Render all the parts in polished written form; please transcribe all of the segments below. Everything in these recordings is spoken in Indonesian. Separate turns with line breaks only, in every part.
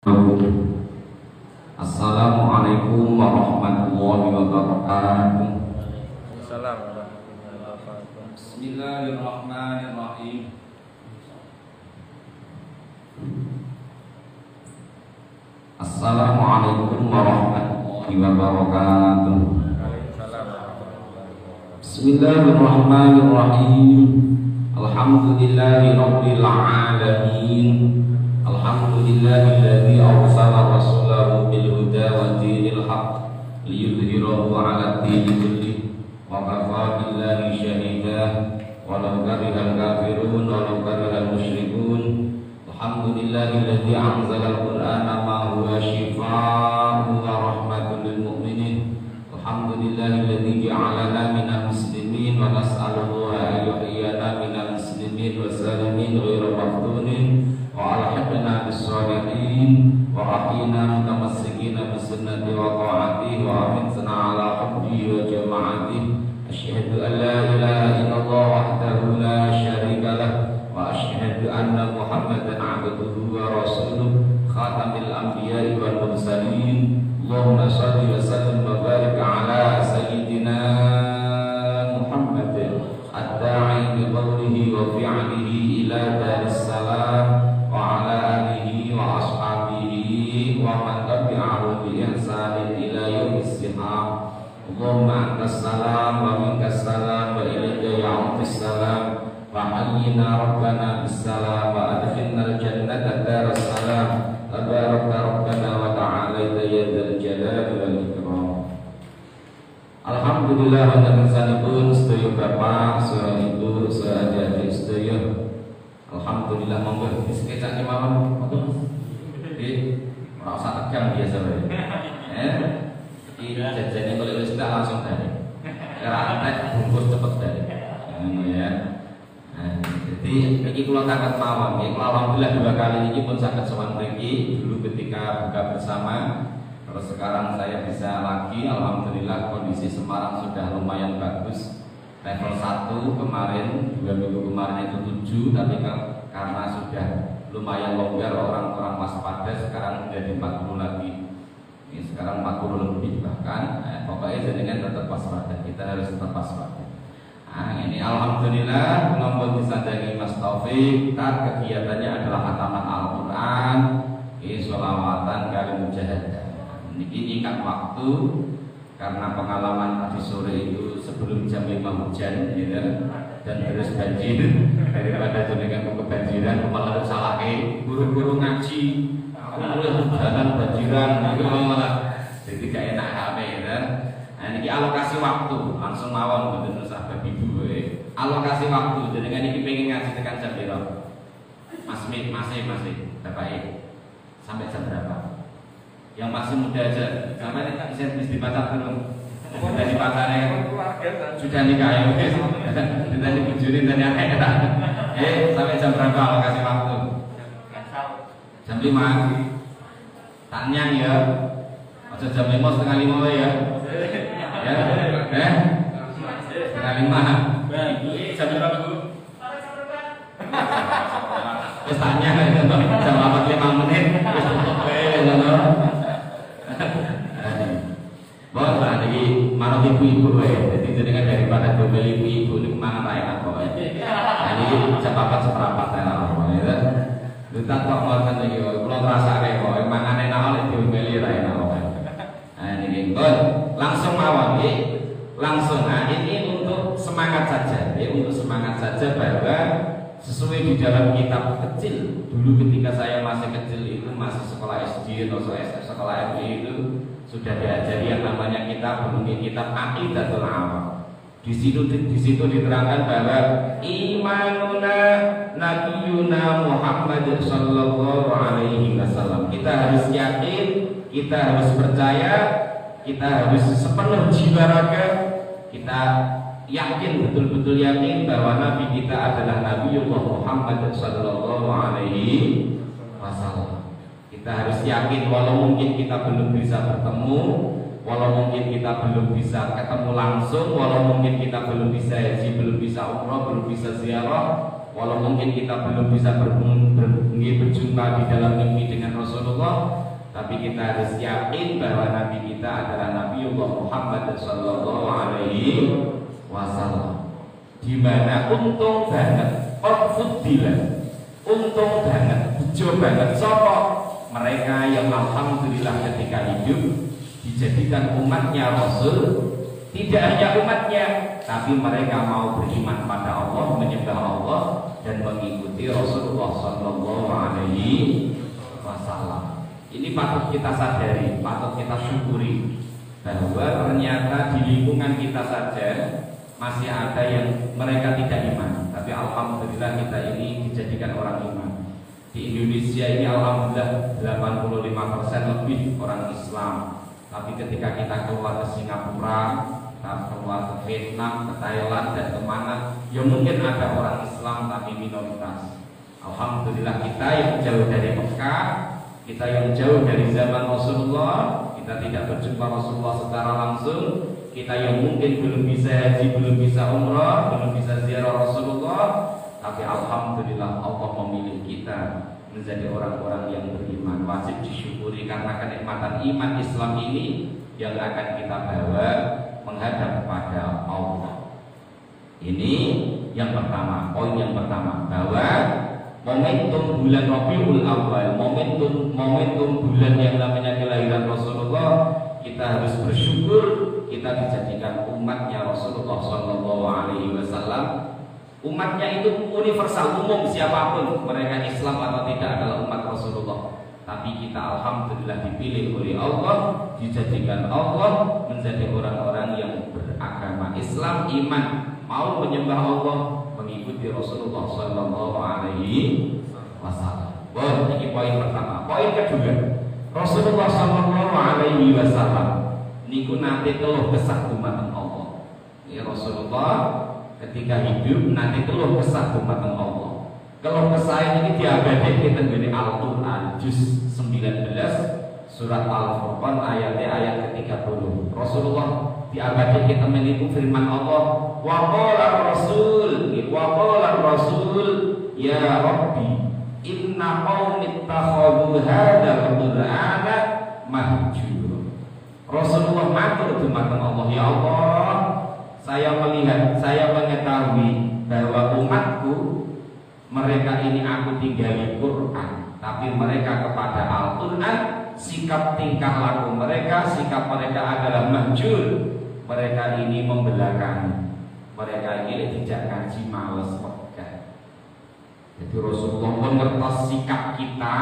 Assalamualaikum warahmatullahi wabarakatuh. Bismillahirrahmanirrahim. Assalamualaikum warahmatullahi wabarakatuh. Bismillahirrahmanirrahim. Alhamdulillahi rabbil alamin. Alhamdulillahilladzi arsala rasulahu bil huda wa dinil haqq liyudhhirahu 'ala ad-dini kullih wa kafaa billahi shahida walau karihal kafirun walau karihal musyrikun. Alhamdulillahilladzi anzala al-Qur'ana ma huwa shifaa'un wa rahmatun lil mu'minin. Alhamdulillahilladzi ja'alana minal muslimin wa nas'alullaha an yuhyiyana minal muslimin wa salimin ghairu maftunin wa alhaqna bis-shalihin wa aqina mutamassikin bis-sunnati wa ta'ati wa amitna ala hubbi wa jama'ati. Asyhadu an la ilaha illallah wahdahu la syarika lah wa asyhadu anna Muhammadan 'abduhu wa rasuluh khatamil anbiya'i wal mursalin. Allahumma shalli wa sallim wa barik ala sayyidina Muhammad ad-da'i bi qawlihi wa fi'lihi ila daris salam wa ala alihi wa ashabihi wa man tabi'ahu bi ihsanin ila yaumis hisab. Allahumma antas salam wa minkas salam wa ilayka ya'udus salam wa hayyina rabbana bis salam wa adkhilnal jannata daras salam. Tabarakta rabbana wa ta'ala ya dzal jalali wal ikram. Alhamdulillah wonten sanipun sedaya bapak, sedaya ibu, sedaya adik sedaya. Alhamdulillah monggo disekecake mawon. Nggih, ora usah tegang biasa wae. Iki jajane kalau wis tak langsung tadi. Ora antek bungkus cepet tadi. Ya. Jadi iki kula tangkat mawon nggih. Alhamdulillah dua kali ini pun saged sowan mriki dulu ketika buka bersama. Terus sekarang saya bisa lagi, alhamdulillah kondisi Semarang sudah lumayan bagus. Level 1 kemarin, 2 minggu kemarin itu 7, tapi karena sudah lumayan longgar orang-orang waspada, sekarang menjadi 40 lagi. Ini sekarang 40 lebih bahkan. Pokoknya jenengan tetap waspada, kita harus tetap waspada. Ini alhamdulillah nombor disandangi Mas Taufik. Kegiatannya adalah khataman Al-Quran, sholawatan kali mujahadah. Ini nyikat waktu karena pengalaman tadi sore itu sebelum jam 5 hujan ya, dan terus banjir. Daripada jenengan kebanjiran malah salah guru-guru ngaji jalan banjiran itu malah jadi gak enak HP ya. Nah ini alokasi waktu langsung mawon betul sahabat ibu. Alokasi waktu jenengan ini pengen ngaji tekan jam berapa? Masih Bapak sampai jam berapa? Yang masih muda aja, karena ini kan bisa dibaca belum? Sudah dipacarnya, sudah nikah ya, sudah dibujurin dan yang sampai jam berapa alokasi waktu? Jam 5. Tanya ya, atau jam 5 setengah 5 ya? Ya, setengah 5. Jam berapa dulu? Terus tanya jam 45 menit. Bos, lagi marah ibu-ibu jadi jenengan daripada dobel ibu-ibu ini mana enak pokoknya. Jadi cepat seperempat enak pokoknya. Kita kok ngoten iki kula ngrasake kok mangan enak oleh dobel ra enak pokoknya. Nah ini bos, langsung mawon nggih. Langsung ini untuk semangat saja, untuk semangat saja bahwa sesuai di dalam kitab kecil dulu ketika saya masih kecil itu masih sekolah SD atau sekolah MI itu sudah diajari yang namanya kitab Aqidatul Awam. Di situ diterangkan bahwa imanuna nabiyuna Muhammad sallallahu alaihi wasallam. Kita harus yakin, kita harus percaya, kita harus sepenuh jiwa raga kita yakin, betul-betul yakin bahwa Nabi kita adalah Nabiullah Muhammad sallallahu alaihi wasallam. Kita harus yakin walau mungkin kita belum bisa bertemu, walau mungkin kita belum bisa ketemu langsung, walau mungkin kita belum bisa haji, belum bisa umrah, belum bisa ziarah, walau mungkin kita belum bisa berjumpa di dalam mimpi dengan Rasulullah, tapi kita harus yakin bahwa Nabi kita adalah Nabiullah Muhammad sallallahu alaihi wasallam. Di mana untung banget, untung banget, bejo banget sapa mereka yang alhamdulillah ketika hidup dijadikan umatnya Rasul. Tidak hanya umatnya, tapi mereka mau beriman pada Allah, menyembah Allah dan mengikuti Rasulullah sallallahu alaihi wasallam. Ini patut kita sadari, patut kita syukuri bahwa ternyata di lingkungan kita saja masih ada yang mereka tidak iman, tapi alhamdulillah kita ini dijadikan orang iman. Di Indonesia ini alhamdulillah 85% lebih orang Islam. Tapi ketika kita keluar ke Singapura, kita keluar ke Vietnam, ke Thailand dan kemana, ya mungkin ada orang Islam tapi minoritas. Alhamdulillah kita yang jauh dari Mekah, kita yang jauh dari zaman Rasulullah, kita tidak berjumpa Rasulullah secara langsung, kita yang mungkin belum bisa haji, belum bisa umrah, belum bisa ziarah Rasulullah, tapi alhamdulillah Allah memilih kita menjadi orang-orang yang beriman. Wajib disyukuri karena kenikmatan iman Islam ini yang akan kita bawa menghadap kepada Allah. Ini yang pertama, poin yang pertama, bahwa momentum bulan Rabiul Awal, momentum bulan yang namanya kelahiran Rasulullah, kita harus bersyukur kita dijadikan umatnya Rasulullah sallallahu alaihi wasallam. Umatnya itu universal, umum, siapapun mereka Islam atau tidak adalah umat Rasulullah. Tapi kita alhamdulillah dipilih oleh Allah, dijadikan Allah menjadi orang-orang yang beragama Islam, iman, mau menyembah Allah, mengikuti Rasulullah sallallahu alaihi wasallam. Wah, ini poin pertama. Poin kedua, Rasulullah sallallahu alaihi wasallam niku nate keluh kesah dumateng Allah. Ya, Rasulullah ketika hidup nanti keluh kesah dumateng Allah. Keluh kesah ini diabadikan kita dari Al-Qur'an juz 19 surat Al-Furqan ayat ke-30. Rasulullah diabadikan kita menipu firman Allah, wa qala rasul ya Rabbi inna qaumi ittakhadhu hadzal qur'ana mahjura. Rasulullah matur dumateng Allah, ya Allah, saya melihat, saya mengetahui bahwa umatku mereka ini aku tinggali Quran, tapi mereka kepada Al-Quran sikap tingkah laku mereka, sikap mereka adalah mahjur. Mereka ini membelakangi, mereka ini tidak ngaji, males pegang. Jadi Rasulullah mengertos sikap kita,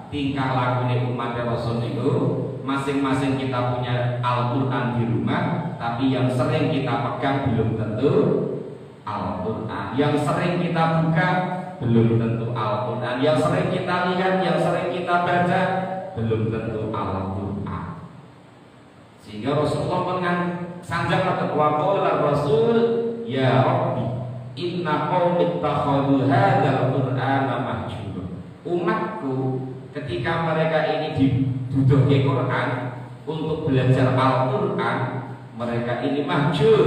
tingkah laku umat Rasul itu. Masing-masing kita punya Al-Quran di rumah, tapi yang sering kita pegang belum tentu Al-Quran. Yang sering kita buka belum tentu Al-Quran. Yang sering kita lihat, yang sering kita baca belum tentu Al-Quran. Sehingga Rasulullah sanjang wa qala Rasul ya Rabbi inna qaumi ittakhadhu hadzal qur'ana mahjura. Umatku ketika mereka ini diduduki Quran untuk belajar Al-Quran, mereka ini mahjur,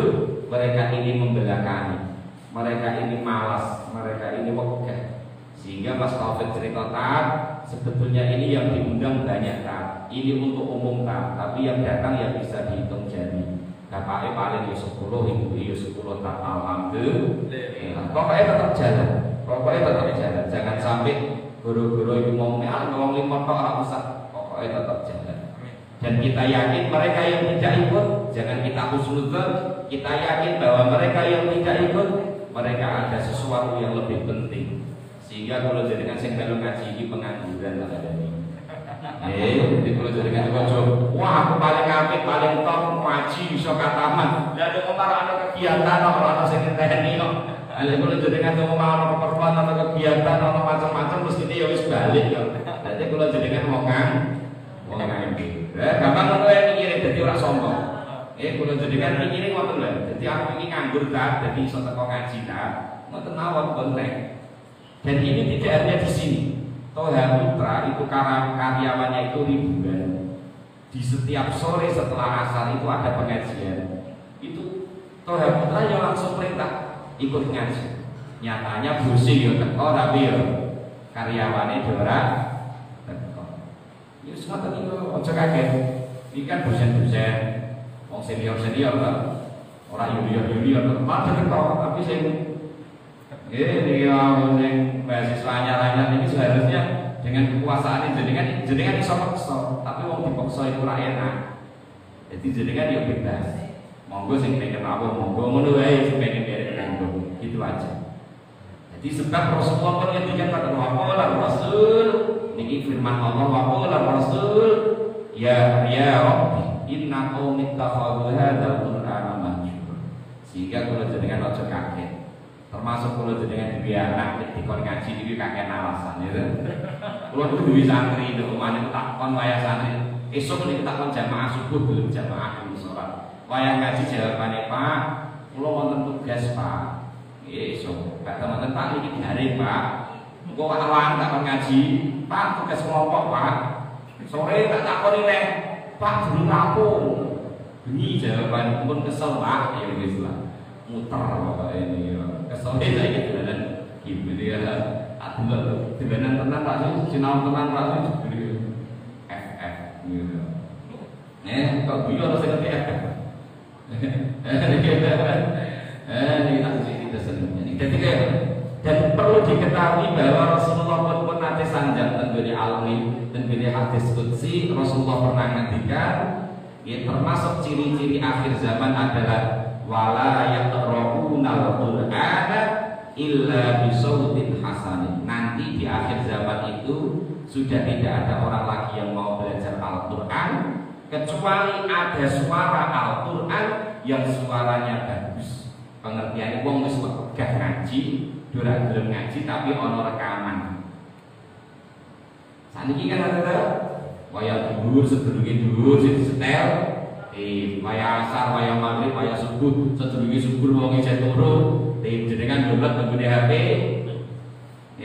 mereka ini membelakangi, mereka ini malas, mereka ini wegah. Sehingga Mas Taufik cerita sebetulnya ini yang diundang banyak ini untuk umum tapi yang datang yang bisa dihitung jari. Bapaknya paling 10, ibu 10 alhamdulillah. Pokoknya tetap jalan, jangan sampai guru-guru itu ngomongnya ngomong 5 tok ora usah, pokoknya tetap jalan. Dan kita yakin mereka yang tidak ikut, jangan kita husnudzon, kita yakin bahwa mereka yang tidak ikut, mereka ada sesuatu yang lebih penting. Sehingga kalau jadikan sing melu ngaji iki pengangguran lah ada ini. Jadi kalau jadikan wah aku paling apik, paling top ngaji iso kataman. Lah ada ana kegiatan ora ana sing ngenteni kok. Kalau jadikan ana pertemuan atau kegiatan atau macam-macam terus ini ya wis balik ya. Jadi kalau jadikan wong nganggur. Gampang ngono ya mikire dadi ora sombong. Kalau jadikan mikire ngoten lho. Dadi aku iki nganggur dadi iso teko ngaji ngoten mawon konten. Dan ini tidak hanya di sini. Toha Putra itu karyawannya itu ribuan. Di setiap sore setelah asar itu ada pengajian. Itu Toha Putra yang langsung perintah ikut ngaji. Nyatanya busi yo teko tapi yo karyawane ora teko. Ya semata niku aja kaget. Iki kan dosen-dosen wong senior-senior kan. Ora junior padha teko tapi sing dia sing mahasiswanya lainnya ini seharusnya dengan kekuasaan jenengan iso paksa, tapi wong dipaksa itu ora enak. Jadi jenengan yo bebas. Monggo sing pengen rawuh monggo ngono wae sing pengen derek monggo. Gitu aja. Jadi sebab Rasulullah kan ngendikan kata waqala Rasul niki firman Allah waqala Rasul ya Rabbi inna qaumi ittakhadhu hadzal qur'ana mahjura. Sehingga kula jenengan aja kaget. Termasuk kula jenengan duwe anak dikon ngaji iki kakek alasan ya. Kula tuh duwe santri itu omane takon wayah santri. Esuk niku takon jamaah subuh belum jamaah belum salat. Wayah ngaji jawabane Pak, kula wonten tugas Pak. Esok kata mantan Pak ini hari Pak engkau awan takon ngaji Pak tugas kelompok Pak sore tak takon ini Pak belum rampung ini jawaban pun kesel Pak ya wis lah muter Bapak ini kesel saya gitu dan gitu dia aduh dolanan tenan Pak sih sinau tenan Pak sih FF gitu kok guyon harus ngerti FF ini tak sih dan perlu diketahui bahwa Rasulullah pun nanti sanjang tenggiri almi tenggiri hadis qudsi Rasulullah pernah ngendikan ya, termasuk ciri-ciri akhir zaman adalah wala yaqra'unal qur'ana illa bisautin hasanin. Nanti di akhir zaman itu sudah tidak ada orang lagi yang mau belajar Al-Qur'an kecuali ada suara Al-Qur'an yang suaranya bagus. Pengertian wong wis wegah ngaji, ora gelem ngaji tapi ana rekaman. Saniki kan ada wayah dhuwur sedurunge dhuwur sing disetel, wayah asar, wayah maghrib, wayah subuh, sedurunge subuh wong isih turu, jenengan download nggone HP.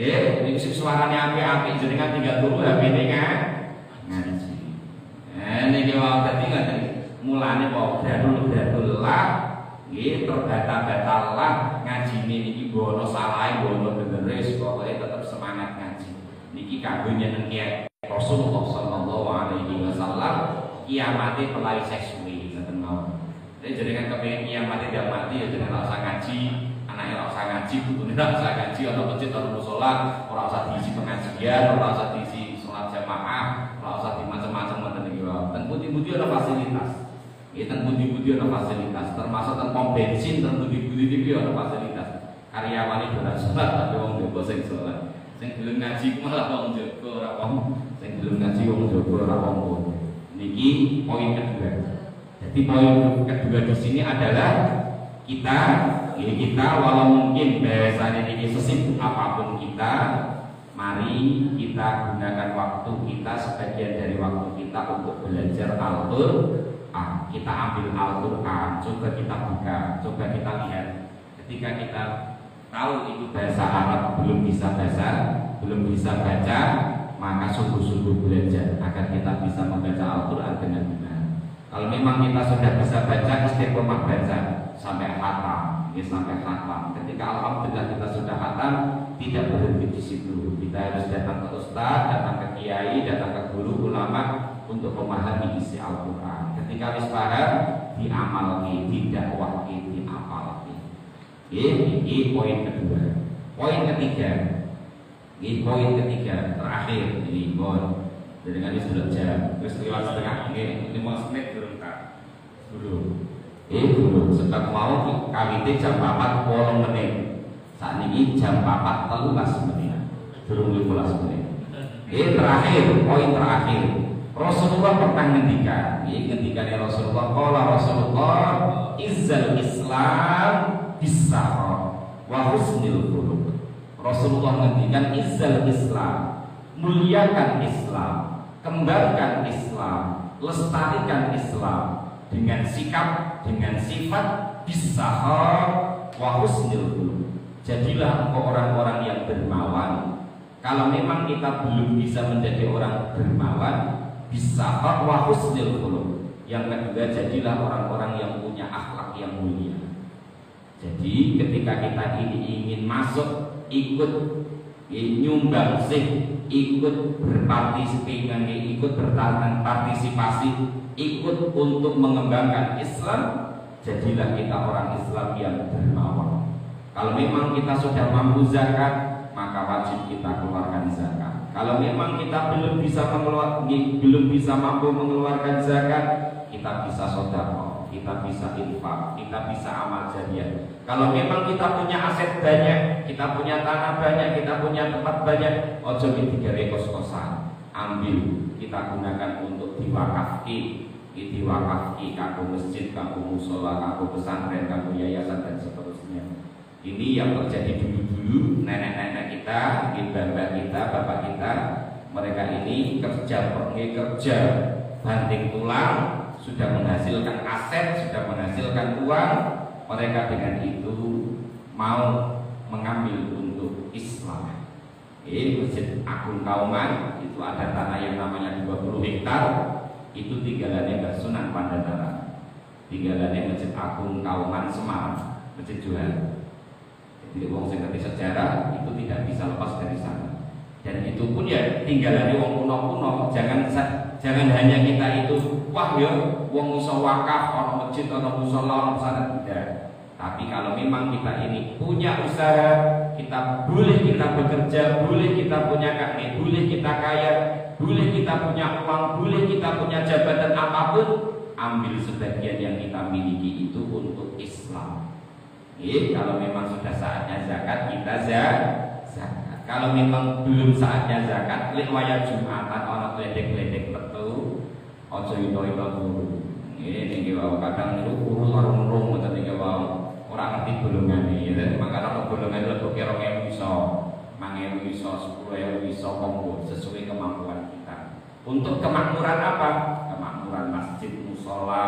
Iki suarane apik-apik jenengan tinggal turu HP-ne kan ngaji. Niki wae dadi ngoten. Mulane kok gradul lah nggih terbata-batalah ngajine niki bono salah bono beneris pokoke tetep semangat ngaji. Niki kanggo nyenengke Rasulullah sallallahu alaihi wasallam kiamate pelai seksui ngoten mawon. Jadi jenengan kepengin kiamate tidak mati ya jenengan usah ngaji, anake ora usah ngaji, putune ora usah ngaji, ana masjid ana musala, ora usah diisi pengajian, ora usah diisi salat jamaah, ora usah di macam-macam ngoten niki wae. Dan putih-putih ana fasilitas. Kita budi-budi ada fasilitas, termasuk pom bensin dan budi-budi itu ada fasilitas. Karyawan itu ada sholat, tapi orang jogo sing sholat. Sing belum ngaji malah orang jogo, orang sing belum ngaji orang jogo, orang niki poin kedua. Jadi poin kedua di sini adalah kita walau mungkin biasanya ini sesibuk apapun kita, mari kita gunakan waktu kita sebagian dari waktu kita untuk belajar Al-Qur'an. Kita ambil Al-Qur'an, coba kita buka, coba kita lihat. Ketika kita tahu itu bahasa Arab belum bisa baca, maka sungguh-sungguh belajar agar kita bisa membaca Al-Qur'an dengan benar. Kalau memang kita sudah bisa baca, istiqomah baca sampai khatam, sampai khatam. Ketika alhamdulillah kita sudah khatam, tidak berhenti di situ. Kita harus datang ke ustaz, datang ke kiai, datang ke guru ulama untuk memahami isi Al-Qur'an. Ketika wis paham diamalki, didakwahki, diapalki. Ini poin kedua. Poin ketiga. Ini poin ketiga terakhir ini mohon. Dengan ini sudah jam, terus lewat setengah ini 5 menit durung tak. Guru sebab mau kawite jam 4 8 menit. Saat ini jam 4 13 menit. Durung 15 menit. Ini terakhir, poin terakhir. Rasulullah pernah ngendikan, ngendikannya Rasulullah, qala Rasulullah izzal Islam bis-sakhar wa husnil khuluq. Rasulullah ngendikan izzal Islam, muliakan Islam, kembangkan Islam, lestarikan Islam dengan sikap, dengan sifat bis-sakhar wa husnil khuluq. Jadilah engkau orang-orang yang dermawan. Kalau memang kita belum bisa menjadi orang dermawan, bisa wa husnil khuluq. Yang kedua, jadilah orang-orang yang punya akhlak yang mulia. Jadi ketika kita ini ingin masuk, ikut nyumbang sih, ikut berpartisipasi, ikut berpartisipasi, ikut untuk mengembangkan Islam, jadilah kita orang Islam yang dermawan. Kalau memang kita sudah mampu zakat, maka wajib kita keluarkan zakat. Kalau memang kita belum bisa mampu mengeluarkan zakat, kita bisa sedekah, kita bisa infak, kita bisa amal jariah. Kalau memang kita punya aset banyak, kita punya tanah banyak, kita punya tempat banyak, ojo digawe kos-kosan, ambil kita gunakan untuk diwakafki, kanggo masjid, kanggo mushola, kanggo pesantren, kanggo yayasan dan seterusnya. Ini yang terjadi dulu-dulu nenek-nenek kita, mbak-mbak kita, bapak kita, mereka ini kerja banting tulang, sudah menghasilkan aset, sudah menghasilkan uang, mereka dengan itu mau mengambil untuk Islam. Masjid Agung Kauman itu ada tanah yang namanya 20 hektar, itu tinggalannya Mbah Sunan Pandanara, tinggalannya Masjid Agung Kauman Semarang, Masjid Jual. Jadi wong sing ngerti sejarah itu tidak bisa lepas dari sana. Dan itu pun ya tinggalannya wong kuno-kuno. Jangan hanya kita itu wah ya wong iso wakaf, ono masjid, ono mushola, ono pesantren, tidak. Tapi kalau memang kita ini punya usaha, kita boleh kita bekerja, boleh kita punya kaki, boleh kita kaya, boleh kita punya uang, boleh kita punya jabatan apapun, ambil sebagian yang kita miliki itu untuk Islam. Kalau memang sudah saatnya zakat, kita zakat. Kalau memang belum saatnya zakat, lek waya Jumatan ana gledek-gledek metu, aja ito-ito turu. Niki wae kadang niku kurus arung-arung ngoten niki wae. Ora ngerti golongane ya. Mangkane ana golongan lebok 2000 iso, 5000 iso, 10000 iso monggo sesuai kemampuan kita. Untuk kemakmuran apa? Kemakmuran masjid, mushola,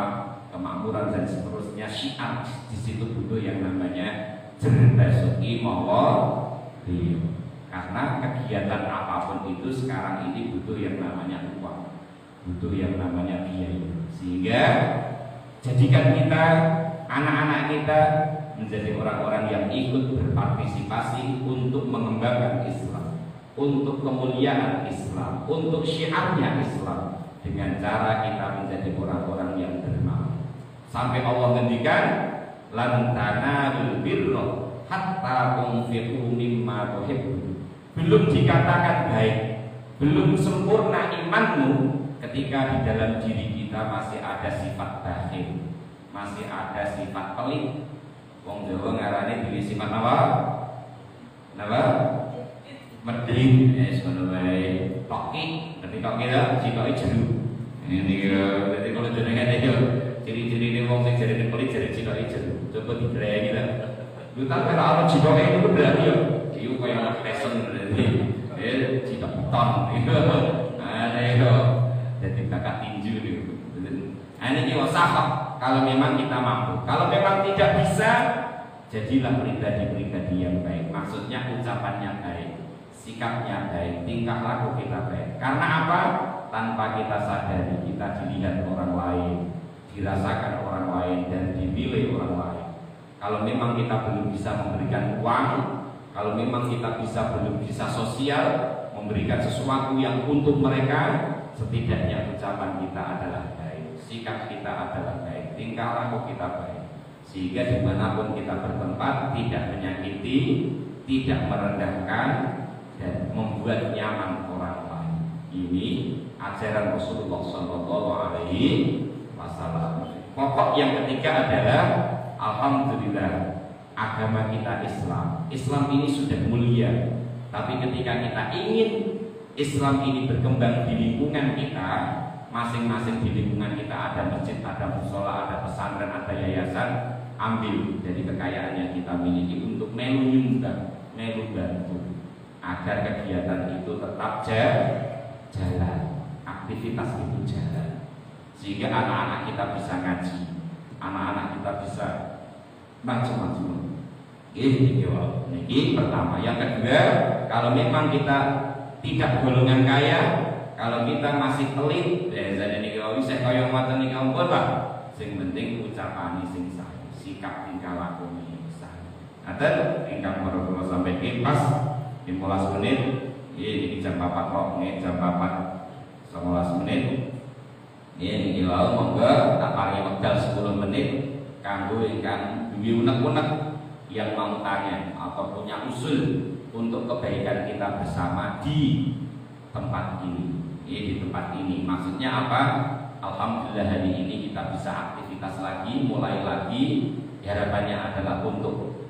kemakmuran dan seterusnya, syiar di situ butuh yang namanya jerbasuki mawa rio. Karena kegiatan apapun itu sekarang ini butuh yang namanya uang, butuh yang namanya biaya. Sehingga jadikan kita, anak-anak kita menjadi orang-orang yang ikut berpartisipasi untuk mengembangkan Islam, untuk kemuliaan Islam, untuk syiarnya Islam, dengan cara kita menjadi orang-orang yang dermawan. Sampai Allah ngendikan lan tanalul birra hatta tunfiqu mimma tuhibbun. Belum dikatakan baik, belum sempurna imanmu ketika di dalam diri kita masih ada sifat bakhil, masih ada sifat pelit. Wong Jawa ngarane dhewe sifat apa? Napa? Medhit, ngono wae. Toki, ngerti toki lho, sikoke jeru. Ini dadi kalau jenengan iki ciri-ciri wong sing jarene pelit jare sikoke jeru. Coba digreki ta. Lu tak kira ana sikoke itu berarti yo iku kaya anak pesen berarti. Citok beton. Ana yo dadi bakat tinju niku. Ini diwasah kalau memang kita mampu. Kalau memang tidak bisa, jadilah pribadi-pribadi yang baik. Maksudnya ucapannya baik, sikapnya baik, tingkah laku kita baik. Karena apa? Tanpa kita sadari kita dilihat orang lain, dirasakan orang lain, dan dinilai orang lain. Kalau memang kita belum bisa memberikan uang, kalau memang kita belum bisa sosial, memberikan sesuatu yang untuk mereka, setidaknya ucapan kita adalah baik, sikap kita adalah baik, tingkah laku kita baik, sehingga dimanapun kita bertempat tidak menyakiti, tidak merendahkan, dan membuat nyaman orang lain. Ini ajaran Rasulullah SAW. Pokok yang ketiga adalah alhamdulillah agama kita Islam. Islam ini sudah mulia, tapi ketika kita ingin Islam ini berkembang di lingkungan kita, masing-masing di lingkungan kita ada masjid, ada mushola, ada pesantren, ada yayasan, ambil dari kekayaannya kita miliki untuk melu nyumbang, melu bantu agar kegiatan itu tetap jalan, aktivitas itu jalan, sehingga anak-anak kita bisa ngaji, anak-anak kita bisa macam-macam. Ini pertama. Yang kedua, kalau memang kita tidak golongan kaya, kalau kita masih pelit, jadi ini kalau bisa kaya mata nih kamu apa? Sing penting ucapan sing sae, sikap tingkah laku sah. Ngaten ingkang para kula sampaikan pas 15 menit. Ini jam 4 kok, ini jam 4 11 menit. Ini lau monggo tak paringi wekdal 10 menit kanggo ingkang duwe unek-unek yang mau tanya atau punya usul untuk kebaikan kita bersama di tempat ini. Di tempat ini maksudnya apa? Alhamdulillah hari ini kita bisa aktivitas lagi, mulai lagi. Harapannya adalah untuk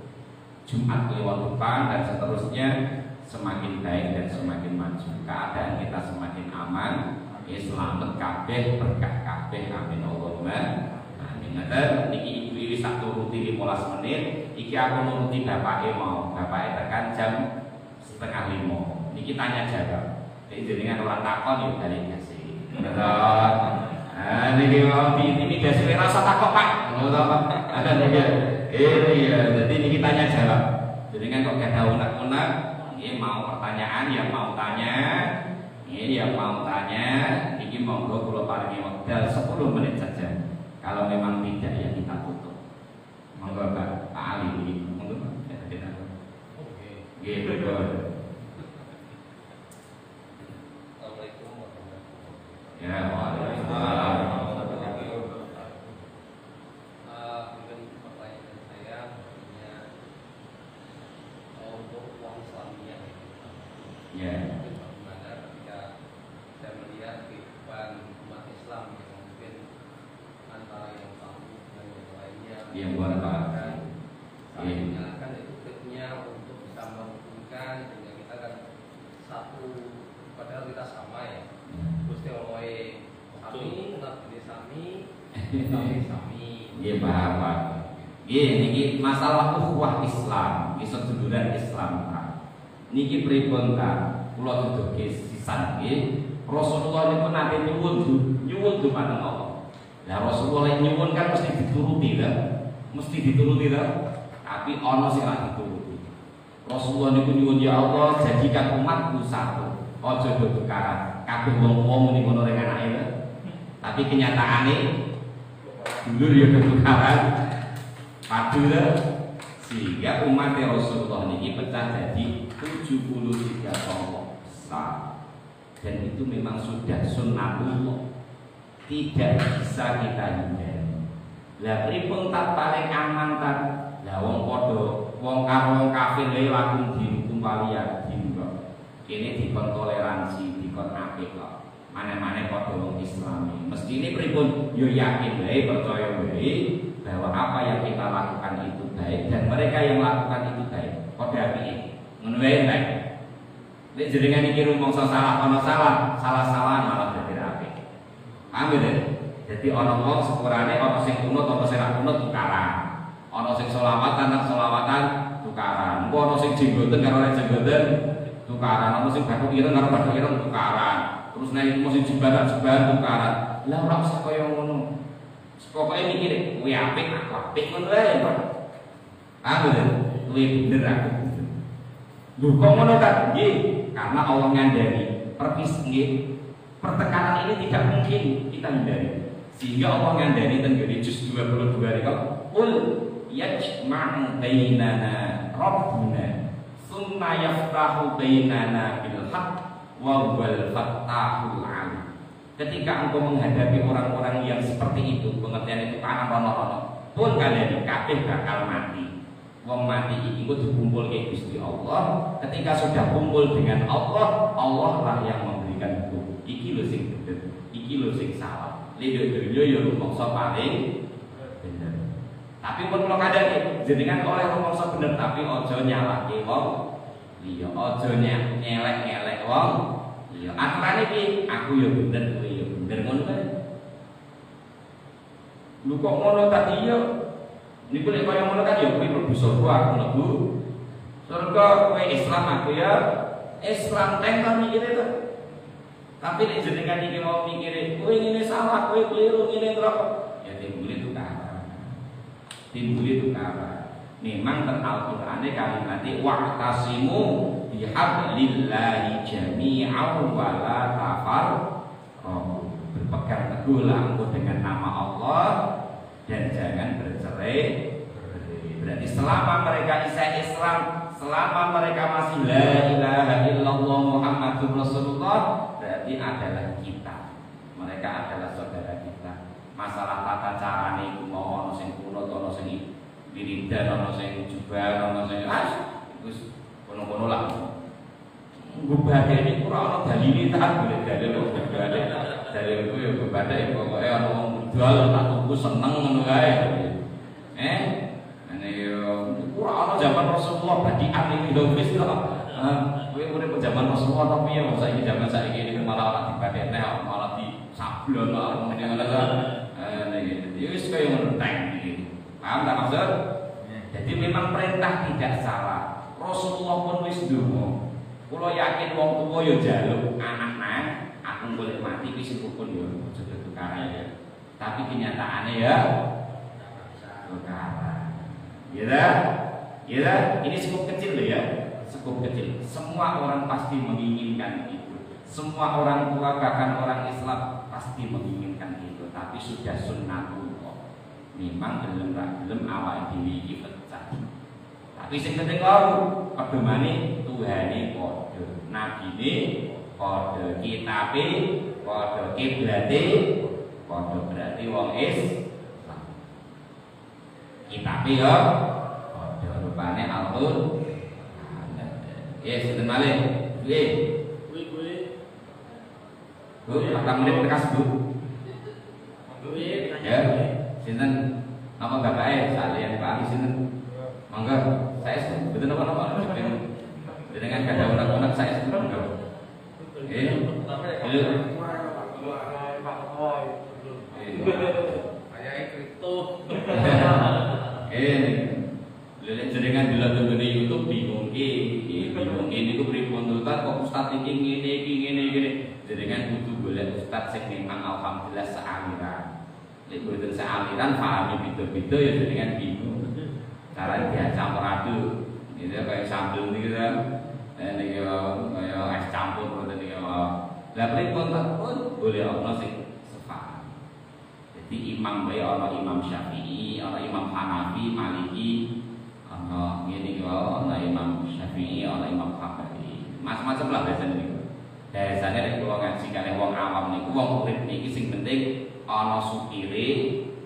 Jumat lewat depan dan seterusnya semakin baik dan semakin maju. Keadaan kita semakin aman. Selamat kabeh, berkah kabeh, amin Allahumma amin. Ngaten niki ibu wis tak turuti 15 menit. Iki aku nuruti bapake mau. Bapake tekan jam 4:30. Niki tanya jawab. Jadi jenengan orang takon yo balik kasih. Betul. Niki mau diintimidasi rasa takok Pak. Ngono ada niki. Iya, jadi niki tanya jawab. Jenengan kok gak ada unek-unek, ini mau pertanyaan yang mau tanya. Ini yang mau tanya, ini monggo kula paringi wekdal 10 menit saja. Kalau memang tidak ya kita tutup. Monggo Pak Ali ini, monggo Pak. Oke. Gitu kok.
Assalamualaikum warahmatullahi wabarakatuh.
Ya, waalaikumsalam.
Mungkin pertanyaan saya punya untuk uang Islamiyah.
Ya. Yang buat apa?
Saya menyalahkan itu triknya untuk bisa menghubungkan sehingga kita kan satu, padahal kita sama ya. Terus teori sami, nabi sami.
Iya paham Pak. Niki masalah ukhuwah Islam, seduluran Islam Pak. Niki pripun ta? Kula duduke sisan nggih. Rasulullah niku nate nyuwun dumateng Allah. Lah Rasulullah nyuwun kan mesti dituruti kan? Mesti dituruti kan? Tapi ana sing ora dituruti. Rasulullah niku nyuwun ya Allah jadikan umatku satu. Aja do tukaran. Kabeh wong-wong muni ngono ring anake kan. Tapi kenyataane dulur ya tukaran. Padu sehingga umat Rasulullah niki pecah jadi 73 kelompok besar. Dan itu memang sudah sunnatullah, tidak bisa kita hindari. Lah pripun tak paling aman tak? Lah wong padha wong karo wong kafir wae lakum dinukum waliyadin kok. Kene dikon toleransi, dikon apik kok. Mane-mane padha wong Islami. Mestine pripun yo yakin wae, percaya wae bahwa apa yang kita lakukan itu baik dan mereka yang lakukan itu baik. Padha apike. Ngono wae baik. Nek jenengan iki rumangsa salah ana salah malah dadi apik. Paham ya? Jadi ana wong sepurane ana sing kunut ana sing ra kunut tukaran. Ana sing selawatan tukaran. Engko ana sing jenggoten karo ora jenggoten tukaran. Ana sing bathuk ireng karo bathuk ireng tukaran. Terus nek ilmu sing jembar tukaran. Lah ora usah kaya ngono. Pokoke mikir kuwi apik aku apik ngono wae, Pak. Paham ya? Kuwi bener aku. Lho kok ngono ta? Nggih, karena Allah ngandani pertengkaran ini tidak mungkin kita hindari. Sehingga Allah ngandani tenggene juz 22 rika qul yajma'u bainana rabbuna tsumma yaftahu bainana bil haqq wa huwal fattahul alim. Ketika engkau menghadapi orang-orang yang seperti itu, pengertian itu karena rono-rono pun kalian kabeh bakal mati. Wong mati iki ku dikumpulke Gusti Allah. Ketika sudah kumpul dengan Allah, Allah lah yang memberikan hukum. Iki lho sing bener, iki lho sing salah. Liyo ya rumangsa paling bener. Tapi pun kula kandhani jenengan oleh rumangsa bener tapi aja nyalahke wong liya, aja nyelek-nyelek wong liya. Aturane iki aku ya bener kowe ya bener ngono kae. Lu kok ngono tadi ya? Niku lek kaya ngono kan ya kuwi mlebu surga aku mlebu surga, kowe Islam aku ya Islam teng mikire to. Tapi nek jenengan iki mau mikire kowe ngene salah, kowe keliru ngene neraka, ya timbule tukaran. Timbule tukaran. Memang ten Al-Qur'ane kalimatnya wa'tasimu bihablillahi jami'an wa la tafarraqu. Berpegang teguhlah engkau dengan nama Allah dan jangan bercerai. Berarti selama mereka Islam, selama mereka masih la ilaha illallah Muhammadur Rasulullah, berarti adalah kita. Mereka adalah saudara kita. Masalah tata carane iku mau ana sing kunut, ana sing wiridan, ana sing jubar, ana sing wis kono-kono lah. Ngubah ini ora ana dalile tak boleh dalil kok dalil. Dalil ku yo bebade pokoke ana wong budal tak tuku seneng ngono kae. Ora ana zaman Rasulullah badian iki lho wis to. Kowe urip zaman Rasulullah tapi ya saiki zaman saiki iki malah ora dibadekne malah disablon ngono ngono iki. Ya wis kaya ngono teng iki. Paham tak maksud? Jadi memang perintah tidak salah. Rasulullah pun wis ndonga. Kula yakin wong tuwa ya njaluk anak-anak aku boleh mati wis rukun ya aja tukaran ya. Tapi kenyataannya ya tukaran. Ya, ini skup kecil loh ya, skup kecil. Semua orang pasti menginginkan itu. Semua orang tua bahkan orang Islam pasti menginginkan itu. Tapi sudah sunnatullah. Memang belum awal diri pecah. Tapi sing penting kau pedomane Tuhane padha, nabine padha, kitabe padha, kiblate padha, berarti wong Islam. Kitabe ya rupane alur. Ya, sinten malih? Nggih. Kuwi. Bu, 4 menit bekas, Bu. Nggih, ya. Sinten nama bapake? Salian Pak Ali sinten? Monggo, saya betul napa-napa. Dengan kada unak-unak saya seneng kok. Halo. Kayak kripto. Lelek jaringan dilakukan di YouTube bingung ini ku pripun tutar kok ustaz iki ngene. Jaringan kudu golek ustaz sing memang alhamdulillah sealiran. Lek boten sealiran pahami beda-beda ya jaringan bingung. Cara dia campur aduk. Itu kayak sambel gitu kan. Niki kaya es campur ngoten niki. Lah pripun pun boleh ana sing sepaham. Jadi imam bae ana Imam Syafi'i, ana Imam Hanafi, Maliki, ana ngene iki ana Imam Syafi'i, ana Imam Hambali. Macam-macam lah biasane niku. Biasane nek kula ngaji kalih wong awam niku wong urip niki sing penting ana supire,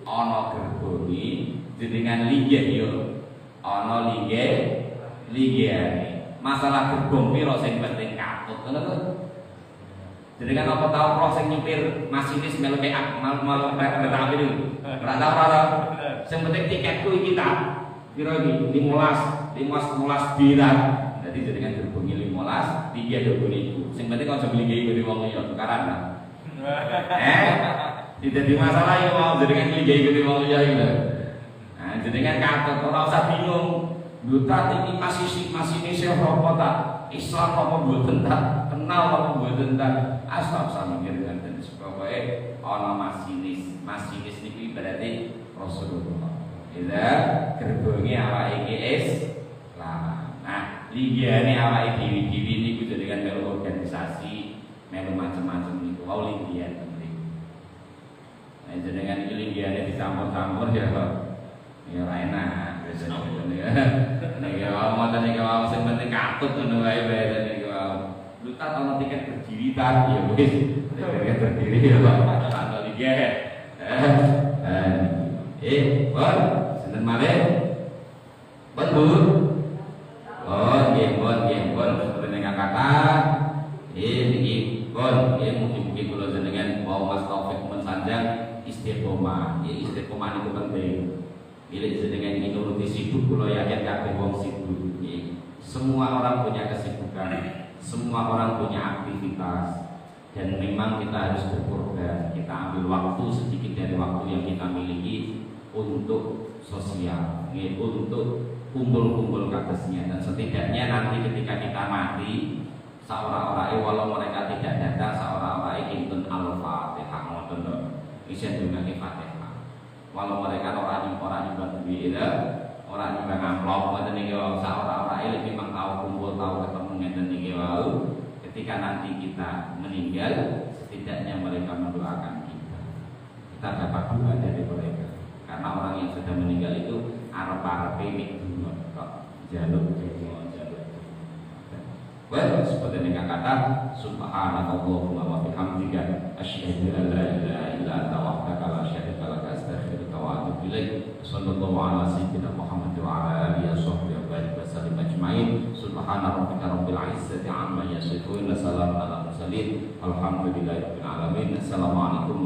ana gerbone, jenengan linggih yo. Ana linggihane. Masalah gerbong piro sing penting katut ngono to. Jadi kan apa tahu roh sing nyupir masinis melu kereta api niku. Ora tau ora. Sing penting tiketku iki ta. Piro iki? 15 dinar. Jadi jenengan gerbongi 15, tiga gerbong iku. Sing penting aja mlinggi ngene wong liya tukaran ta. Tidak di masalah ya mau jenengan mlinggi ngene wong liya iki lho. Nah, jenengan katut ora usah bingung. Duta ini masih Indonesia apa tak? Islam apa mboten tak? Kenal apa mboten tak? Asal sama ngiringan dan supaya ana masinis niki berarti Rasulullah. Ila gerbonge awake iki Islam. Nah, ligiane awake dhewe-dhewe niku dengan melu organisasi, melu macam-macam niku wau ligian penting. Nah, jenengan iki ligiane dicampur-campur ya kok. Ya ora enak. Nek ya mau tanya kalau sing penting katut ngono wae niki wae. Lutat ana tiket berdiri ta ya wis. Tiket berdiri ya Pak. Tak lagi ya. Bon, sinten malih? Betul. Oh, nggih bon jenengan kata. Niki bon, mungkin kula jenengan mau Mas Taufik mensanjang istiqomah. Ya istiqomah niku penting. Bila dengan ini nuruti sibuk, kalau yakin kabeh wong sibuk. Semua orang punya kesibukan, semua orang punya aktivitas, dan memang kita harus berkorban. Kita ambil waktu sedikit dari waktu yang kita miliki untuk sosial, untuk kumpul-kumpul kagesnya. Dan setidaknya nanti ketika kita mati, seorang-orang walau mereka tidak datang, seorang-orang ingin al-Fatihah, ngoten lho. Bisa ndongake Fatihah. Walau mereka orang nyumbang duit, orang nyumbang amplop, ngoten niki orang ini memang tahu kumpul, tahu ketemu ngeten niki wau. Ketika nanti kita meninggal, setidaknya mereka mendoakan kita. Kita dapat doa dari mereka. Karena orang yang sudah meninggal itu arep-arepe mek jaluk Well, seperti yang kata subhanallahumma wa bihamdika asyhadu an la ilaha illa anta wahdaka la syarika lak astaghfiruka wa atubu ilaik. Sallallahu ala sayyidina Muhammad wa ala alihi wa sallam ajma'in. Subhana rabbika rabbil izzati amma yasifun. Salamun ala mursalin. Alhamdulillahirabbil alamin. Assalamualaikum